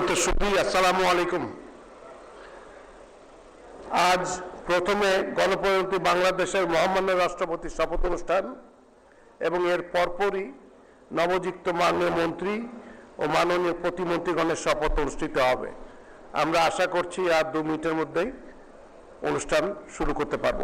সম্মানিত সুধী, আসসালামু আলাইকুম। আজ প্রথমে গণপ্রজাতন্ত্রী বাংলাদেশের মহামান্য রাষ্ট্রপতির শপথ অনুষ্ঠান এবং এর পরপরই নবযুক্ত মাননীয় মন্ত্রী ও মাননীয় প্রতিমন্ত্রীগণের শপথ অনুষ্ঠিত হবে। আমরা আশা করছি আর 2 মিনিটের মধ্যেই অনুষ্ঠান শুরু করতে পারব।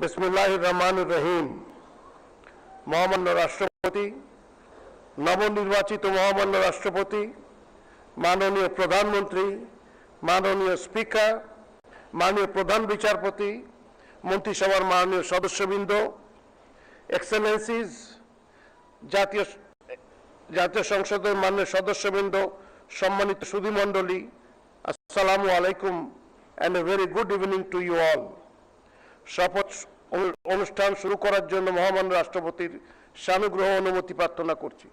বিসমিল্লাহির রহমানির রহিম। মহামান্য রাষ্ট্রপতি, নবনির্বাচিত মহামান্য রাষ্ট্রপতি, মাননীয় প্রধানমন্ত্রী, মাননীয় স্পিকার, মাননীয় প্রধান বিচারপতি, মন্ত্রিসভার মাননীয় সদস্যবৃন্দ, এক্সেলেন্সিজ, জাতীয় সংসদের মাননীয় সদস্যবৃন্দ, সম্মানিত সুধীমণ্ডলী, আসসালামু আলাইকুম and a very good evening to you all. শপথ অনুষ্ঠান শুরু করার জন্য মহামান্য রাষ্ট্রপতির সানুগ্রহ অনুমতি প্রার্থনা করছি।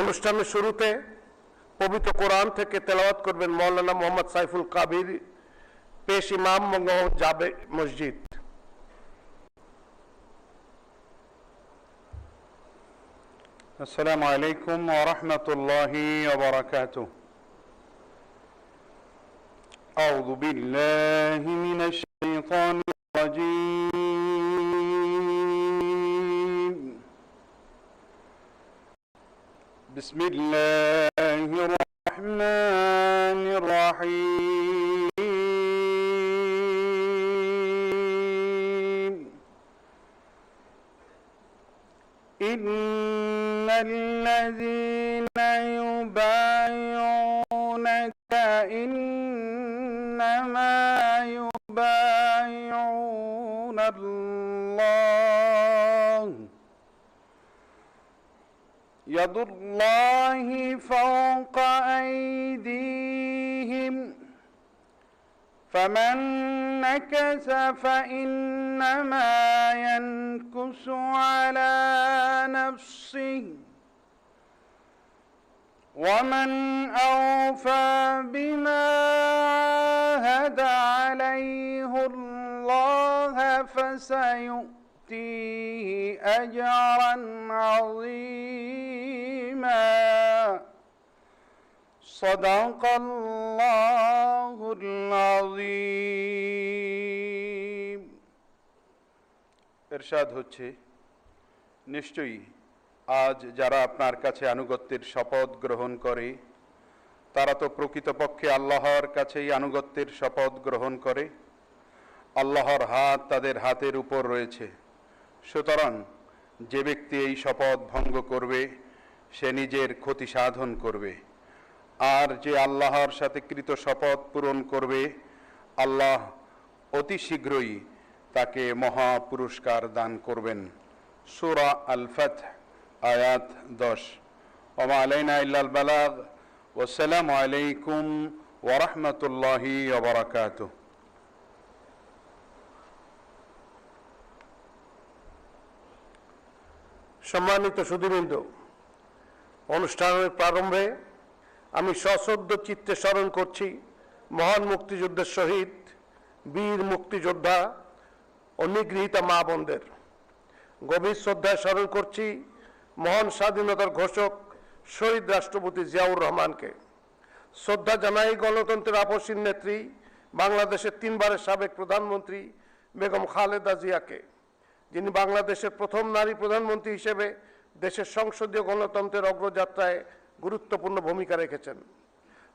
অনুষ্ঠানের শুরুতে পবিত্র কোরআন থেকে তেলাওয়াত করবেন মাওলানা মোহাম্মদ সাইফুল কাবির, পেশ ইমাম মোহাম্মদ জাবে মসজিদ। السلام عليكم ورحمة الله وبركاته. أعوذ بالله من الشيطان الرجيم. بسم الله الرحمن الرحيم. إن الذين يبايعونك إنما يبايعون الله يد الله فوق أيديهم فمن نكث فإنما ينكث على نفسه ومن أوفى بما عاهد عليه الله فسيؤتيه أجرا عظيما صدق الله العظيم ইরশাদ হচ্ছে, নিশ্চয়ই আজ যারা আপনার কাছে আনুগত্যের শপথ গ্রহণ করে তারা তো প্রকৃতপক্ষে আল্লাহর কাছেই আনুগত্যের শপথ গ্রহণ করে। আল্লাহর হাত তাদের হাতের উপর রয়েছে, সুতরাং যে ব্যক্তি এই শপথ ভঙ্গ করবে সে নিজের ক্ষতি সাধন করবে, আর যে আল্লাহর সাথে কৃত শপথ পূরণ করবে আল্লাহ অতি শীঘ্রই তাকে মহা পুরস্কার দান করবেন। সূরা আল ফাতহ আয়াত 10। ওয়া আলাইনা ইল্লাল বালাগ। ওয়াসসালামু আলাইকুম ওয়া রাহমাতুল্লাহি ওয়া বারাকাতুহু। সম্মানিত সুধীবৃন্দ, অনুষ্ঠানের প্রারম্ভে আমি সশ্রদ্ধ চিত্তে স্মরণ করছি মহান মুক্তিযুদ্ধের শহীদ, বীর মুক্তিযোদ্ধা ও নিগৃহীতা মা বোনদের। গভীর শ্রদ্ধায় স্মরণ করছি মহান স্বাধীনতার ঘোষক শহীদ রাষ্ট্রপতি জিয়াউর রহমানকে। শ্রদ্ধা জানাই গণতন্ত্রের আপসীর নেত্রী, বাংলাদেশের 3 বারের সাবেক প্রধানমন্ত্রী বেগম খালেদা জিয়াকে, যিনি বাংলাদেশের প্রথম নারী প্রধানমন্ত্রী হিসেবে দেশের সংসদীয় গণতন্ত্রের অগ্রযাত্রায় গুরুত্বপূর্ণ ভূমিকা রেখেছেন।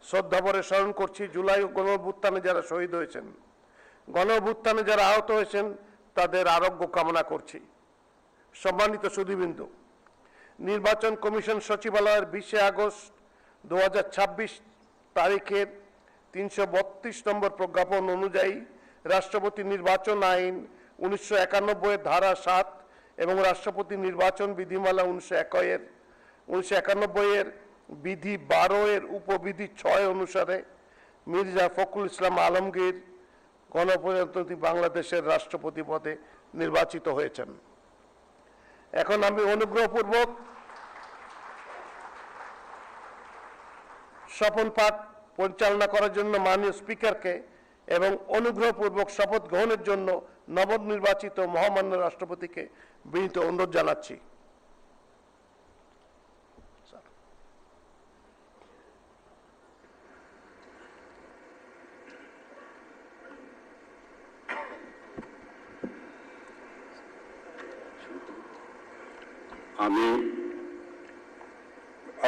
শ্রদ্ধাভরে স্মরণ করছি জুলাই গণঅভ্যুত্থানে যারা শহীদ হয়েছেন, গণঅভ্যুত্থানে যারা আহত হয়েছেন তাদের আরোগ্য কামনা করছি। সম্মানিত সুধীবৃন্দ, নির্বাচন কমিশন সচিবালয়ের 20 আগস্ট 2026 তারিখের 332 নম্বর প্রজ্ঞাপন অনুযায়ী রাষ্ট্রপতি নির্বাচন আইন 1991 এর ধারা 7 এবং রাষ্ট্রপতি নির্বাচন বিধিমালা 1991 এর বিধি 12 এর উপবিধি 6 অনুসারে মির্জা ফখরুল ইসলাম আলমগীর গণপ্রজাতন্ত্রী বাংলাদেশের রাষ্ট্রপতি পদে নির্বাচিত হয়েছেন। এখন আমি অনুগ্রহপূর্বক শপথ পাঠ পরিচালনা করার জন্য মাননীয় স্পিকারকে এবং অনুগ্রহপূর্বক শপথ গ্রহণের জন্য নবনির্বাচিত মহামান্য রাষ্ট্রপতিকে বিনীত অনুরোধ জানাচ্ছি।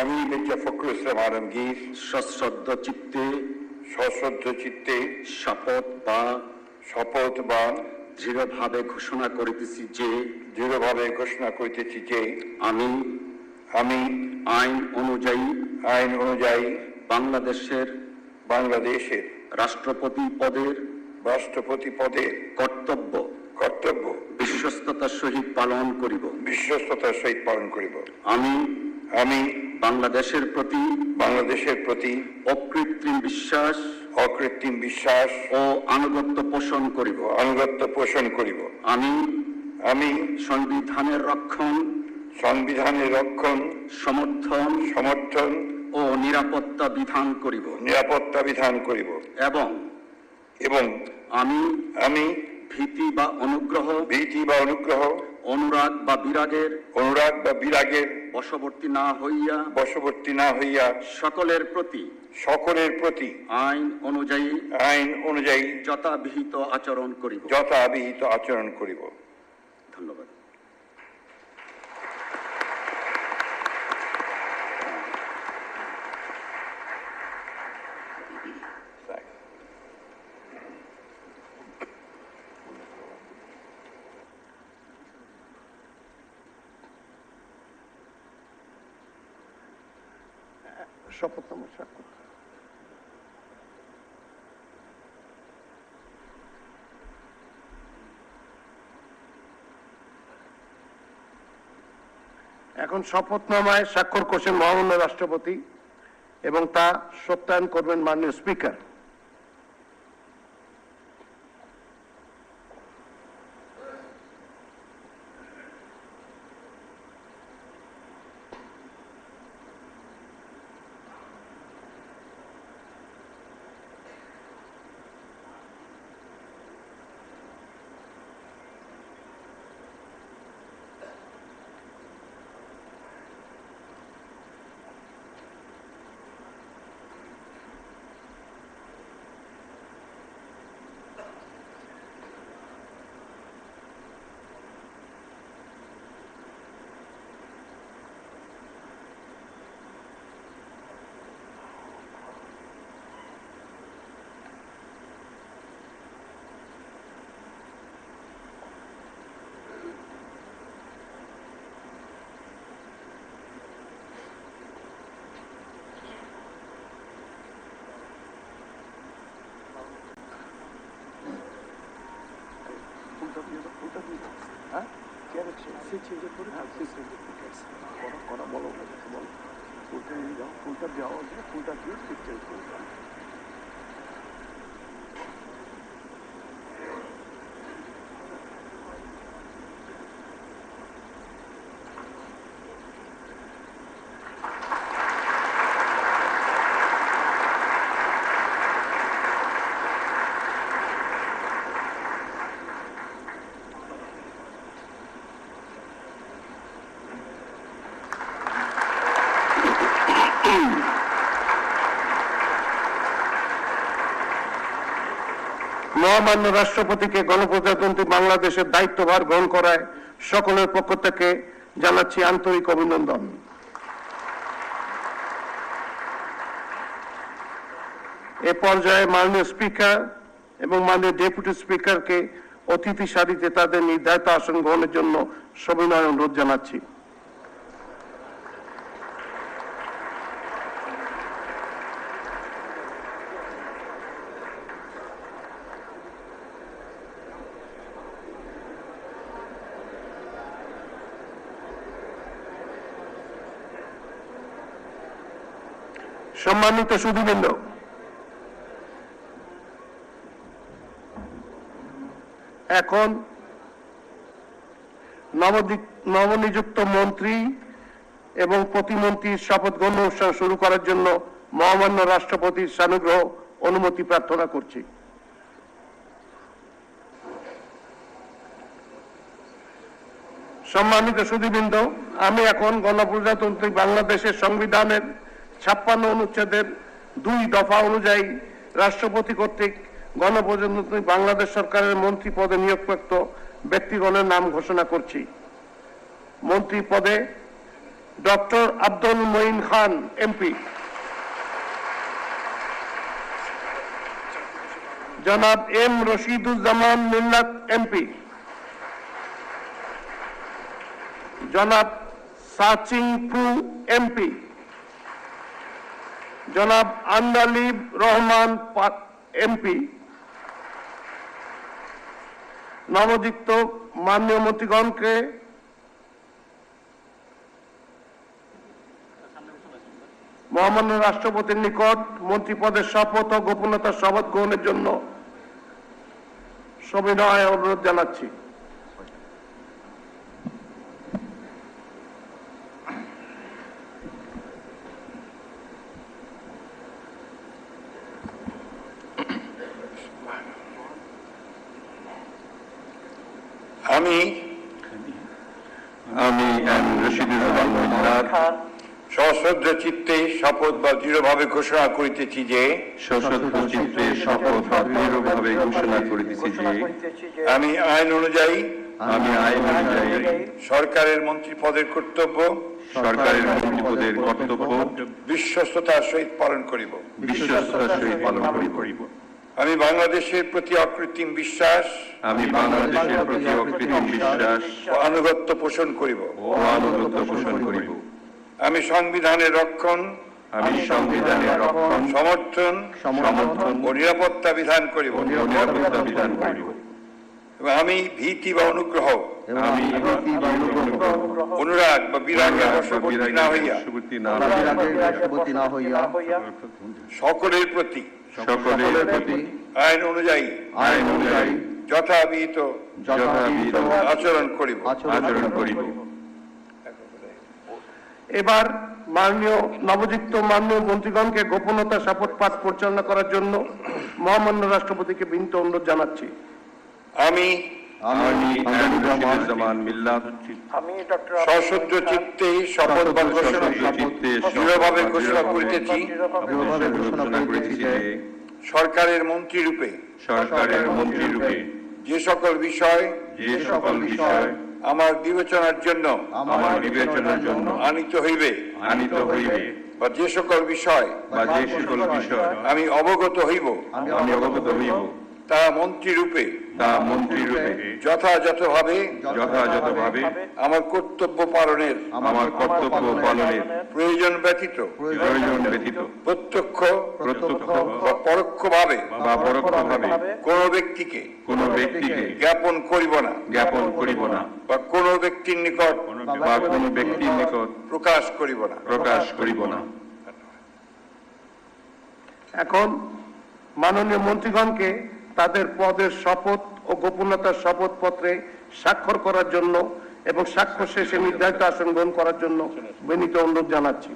আমি মির্জা ফখরুল ইসলাম আলমগীর সশ্রদ্ধ চিত্তে শপথ বা দৃঢ়ভাবে ঘোষণা করিতেছি যে আমি আইন অনুযায়ী বাংলাদেশের রাষ্ট্রপতি পদের কর্তব্য বিশ্বস্ততার সহিত পালন করিব। আমি বাংলাদেশের প্রতি অকৃত্রিম বিশ্বাস ও আনুগত্য পোষণ করিব। আমি সংবিধানের রক্ষণ সমর্থন ও নিরাপত্তা বিধান করিব এবং আমি ভীতি বা অনুগ্রহ অনুরাগ বা বিরাগের বশবর্তী না হইয়া সকলের প্রতি আইন অনুযায়ী যথাবিহিত আচরণ করিব। ধন্যবাদ। শপথনামা স্বাক্ষর। এখন শপথনামায় স্বাক্ষর করছেন মহামান্য রাষ্ট্রপতি এবং তা সত্যায়ন করবেন মাননীয় স্পিকার। মহামান্য রাষ্ট্রপতিকে গণপ্রজাতন্ত্রী বাংলাদেশের দায়িত্বভার গ্রহণ করায় সকলের পক্ষ থেকে জানাচ্ছি আন্তরিক অভিনন্দন। এ পর্যায়ে মাননীয় স্পিকার এবং মাননীয় ডেপুটি স্পিকারকে অতিথি সারিতে তাদের নির্ধারিত আসন গ্রহণের জন্য সবিনয় অনুরোধ জানাচ্ছি। সম্মানিত সুধীবৃন্দ, এখন নবনিযুক্ত মন্ত্রী এবং প্রতিমন্ত্রীর শপথ গ্রহণ অনুষ্ঠান শুরু করার জন্য মহামান্য রাষ্ট্রপতির সানুগ্রহ অনুমতি প্রার্থনা করছি। সম্মানিত সুধীবৃন্দ, আমি এখন গণপ্রজাতন্ত্রী বাংলাদেশের সংবিধানের 56 অনুচ্ছেদের 2 দফা অনুযায়ী রাষ্ট্রপতি কর্তৃক গণপ্রজাতন্ত্রী বাংলাদেশ সরকারের মন্ত্রী পদে নিয়োগপ্রাপ্ত ব্যক্তিগণের নাম ঘোষণা করছি। মন্ত্রী পদে ডক্টর আব্দুল মঈন খান এমপি, জনাব এম রশিদুজ্জামান মিল্লাত এমপি, জনাব সাচিং ফু এমপি, জনাব আন্দালিব রহমান এমপি। নবযুক্ত মাননীয় মন্ত্রীগণকে মহামান্য রাষ্ট্রপতির নিকট মন্ত্রী পদের শপথ ও গোপনীয়তার শপথ গ্রহণের জন্য সবিনয় অনুরোধ জানাচ্ছি। আমি রশিদুজ্জামান মিল্লাত সশ্রদ্ধ চিত্তে শপথ বা দৃঢ়ভাবে ঘোষণা করিতেছি যে আমি আইন অনুযায়ী সরকারের মন্ত্রী পদের কর্তব্য বিশ্বস্ততার সহিত পালন করিব। আমি বাংলাদেশের প্রতি অকৃত্রিম বিশ্বাস ও আনুগত্য পোষণ করিব। আমি সংবিধানের রক্ষণ সমর্থন ও নিরাপত্তা বিধান করিব এবং আমি ভীতি বা অনুগ্রহ আমি ভীতি বা অনুগ্রহ অনুরাগ বা বিরাগের বশবর্তী না হইয়া বশবর্তী না হইয়া সকলের প্রতি আইন অনুযায়ী যথাবিহিত আচরণ করিব। এবার মাননীয় নবযুক্ত মাননীয় মন্ত্রীগণকে গোপনতা শপথ পাঠ পরিচালনা করার জন্য মহামান্য রাষ্ট্রপতিকে বিনীত অনুরোধ জানাচ্ছি। আমি সশ্রদ্ধ চিত্তে শপথ বা ঘোষণা দৃঢ়ভাবে ঘোষণা করিতেছি সরকারের মন্ত্রী রূপে যে সকল বিষয় আমার বিবেচনার জন্য আনিত হইবে বা যে সকল বিষয় আমি অবগত হইব তা মন্ত্রী রূপে যথাযথভাবে আমার কর্তব্য পালনের প্রয়োজন ব্যতীত প্রত্যক্ষ বা পরোক্ষভাবে কোন ব্যক্তিকে জ্ঞাপন করিব না বা কোন ব্যক্তির নিকট প্রকাশ করিব না। এখন মাননীয় মন্ত্রীগণকে তাদের পদের শপথ ও গোপনতার শপথপত্রে স্বাক্ষর করার জন্য এবং স্বাক্ষর শেষে নির্ধারিত আসন গ্রহণ করার জন্য বিনীত অনুরোধ জানাচ্ছি।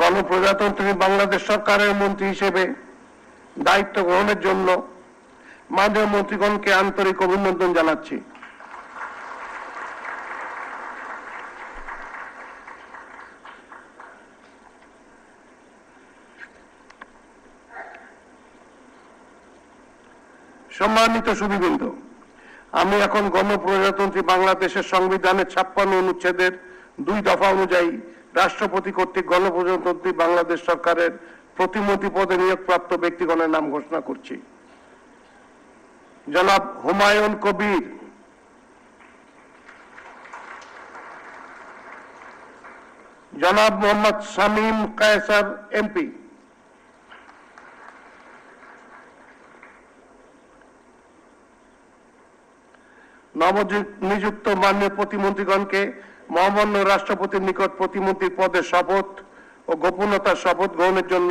গণপ্রজাতন্ত্রী বাংলাদেশ সরকারের মন্ত্রী হিসেবে দায়িত্ব গ্রহণের জন্য মাননীয় মন্ত্রীগণকে আন্তরিক অভিনন্দন জানাচ্ছি। সম্মানিত সুধীবৃন্দ, আমি এখন গণপ্রজাতন্ত্রী বাংলাদেশের সংবিধানের 56 অনুচ্ছেদের 2 দফা অনুযায়ী রাষ্ট্রপতি কর্তৃক গণপ্রজাতন্ত্রী বাংলাদেশ সরকারের প্রতিমন্ত্রী পদে নিয়োগপ্রাপ্ত ব্যক্তিগণের নাম ঘোষণা করছি। জনাব হুমায়ুন কবির, জনাব মোহাম্মদ শামীম কায়সার এমপি, নবনিযুক্ত মাননীয় প্রতিমন্ত্রীগণকে মহামান্য রাষ্ট্রপতির নিকট প্রতিমন্ত্রীর পদে শপথ ও গোপনতার শপথ গ্রহণের জন্য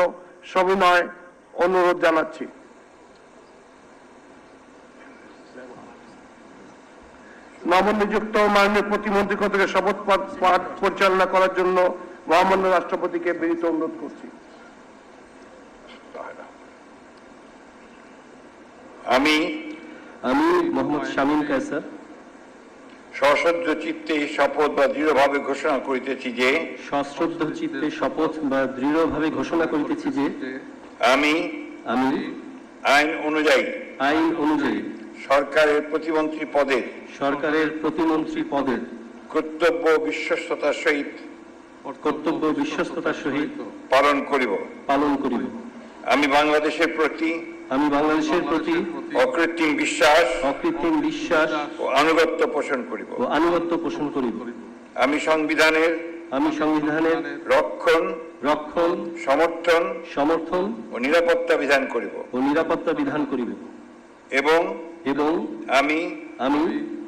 সবিনয় অনুরোধ জানাচ্ছি। নবনিযুক্ত মাননীয় প্রতিমন্ত্রী থেকে শপথ পাঠ পরিচালনা করার জন্য মহামান্য রাষ্ট্রপতিকে বিনীত অনুরোধ করছি। আমি মোহাম্মদ শামীম কায়সার সশ্রদ্ধ চিত্তে শপথ বা দৃঢ়ভাবে ঘোষণা করিতেছি যে আমি আইন অনুযায়ী সরকারের প্রতিমন্ত্রী পদের কর্তব্য বিশ্বস্ততার সহিত পালন করিব। আমি বাংলাদেশের প্রতি অকৃত্রিম বিশ্বাস ও আনুগত্য পোষণ করিব। আমি আমি সংবিধানের রক্ষণ, রক্ষণ, সমর্থন সমর্থন ও নিরাপত্তা বিধান করিব ও নিরাপত্তা বিধান করিব এবং এবং আমি আমি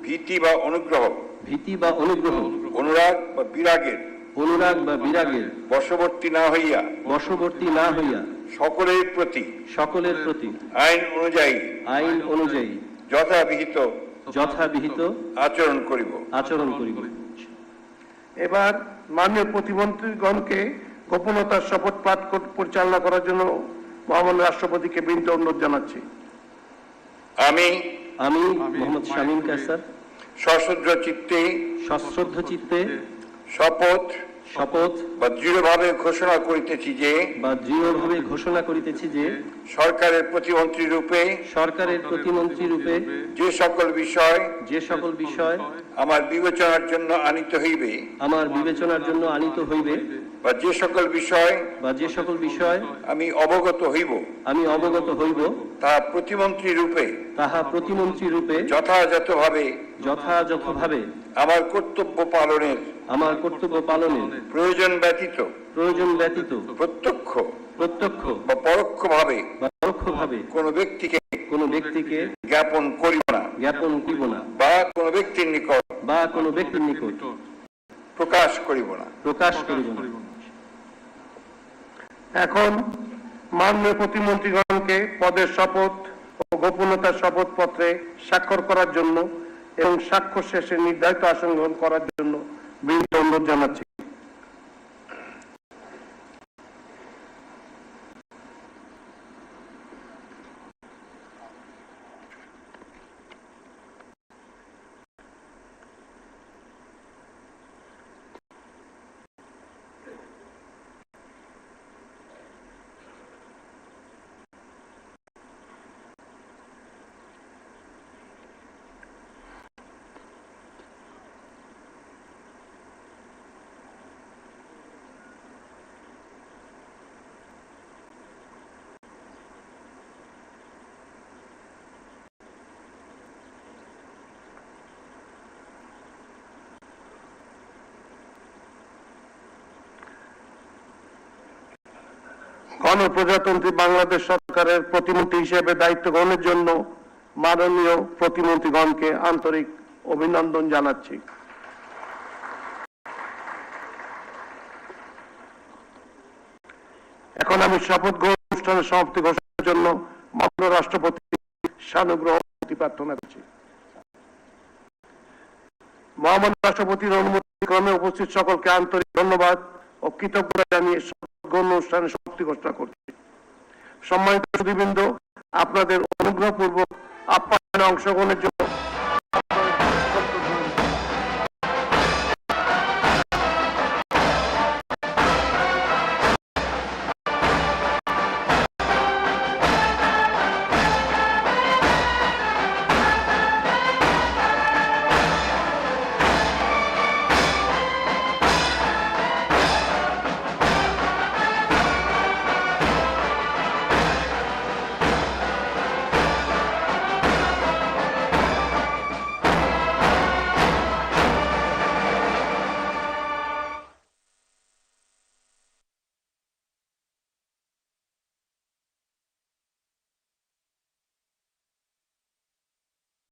ভীতি বা অনুগ্রহ, ভীতি বা অনুগ্রহ, অনুরাগ বা বিরাগের অনুরাগ বা বিরাগের বশবর্তী না হইয়া বশবর্তী না হইয়া সকলের প্রতি সকলের প্রতি আইন অনুযায়ী যথাবিহিত যথাবিহিত আচরণ করিব। আচরণ করিব। এবার মাননীয় প্রতিমন্ত্রীগণকে গোপনতার শপথ পাঠ পরিচালনা করার জন্য মহামান্য রাষ্ট্রপতিকে বিনীত অনুরোধ জানাচ্ছি। আমি মোহাম্মদ শামীম কায়সার সশ্রদ্ধ চিত্তে সশ্রদ্ধ চিত্তে শপথ বা দৃঢ়ভাবে ঘোষণা করিতেছি যে সরকারের প্রতিমন্ত্রী রূপে যে সকল বিষয় আমার বিবেচনার জন্য আনিত হইবে বা যে সকল বিষয় আমি অবগত হইব তাহা প্রতিমন্ত্রী রূপে যথাযথভাবে আমার কর্তব্য পালনের প্রয়োজন ব্যতীত প্রত্যক্ষ বা পরোক্ষভাবে কোনো ব্যক্তিকে জ্ঞাপন করিব না বা কোনো ব্যক্তির নিকট প্রকাশ করিব না। এখন মাননীয় প্রতিমন্ত্রীগণকে পদের শপথ ও গোপনতার শপথপত্রে স্বাক্ষর করার জন্য এবং স্বাক্ষর শেষে নির্ধারিত আসন গ্রহণ করার জন্য বিনীত অনুরোধ জানাচ্ছি। গণপ্রজাতন্ত্রী বাংলাদেশ সরকারের প্রতিমন্ত্রী হিসেবে দায়িত্ব গ্রহণের জন্য মাননীয় প্রতিমন্ত্রীগণকে আন্তরিক অভিনন্দন জানাচ্ছি। এখন আমি শপথ গ্রহণ অনুষ্ঠানের সমাপ্তি ঘোষণার জন্য মাননীয় রাষ্ট্রপতি সানুগ্রহ প্রার্থনা করছি। মহামান্য রাষ্ট্রপতির অনুমতি ক্রমে উপস্থিত সকলকে আন্তরিক ধন্যবাদ ও কৃতজ্ঞতা জানিয়ে অনুষ্ঠানের সমাপ্তি ঘোষণা করছি। সম্মানিত সুধীবৃন্দ, আপনাদের অনুগ্রহপূর্বক আপ্যায়নে অংশগ্রহণের জন্য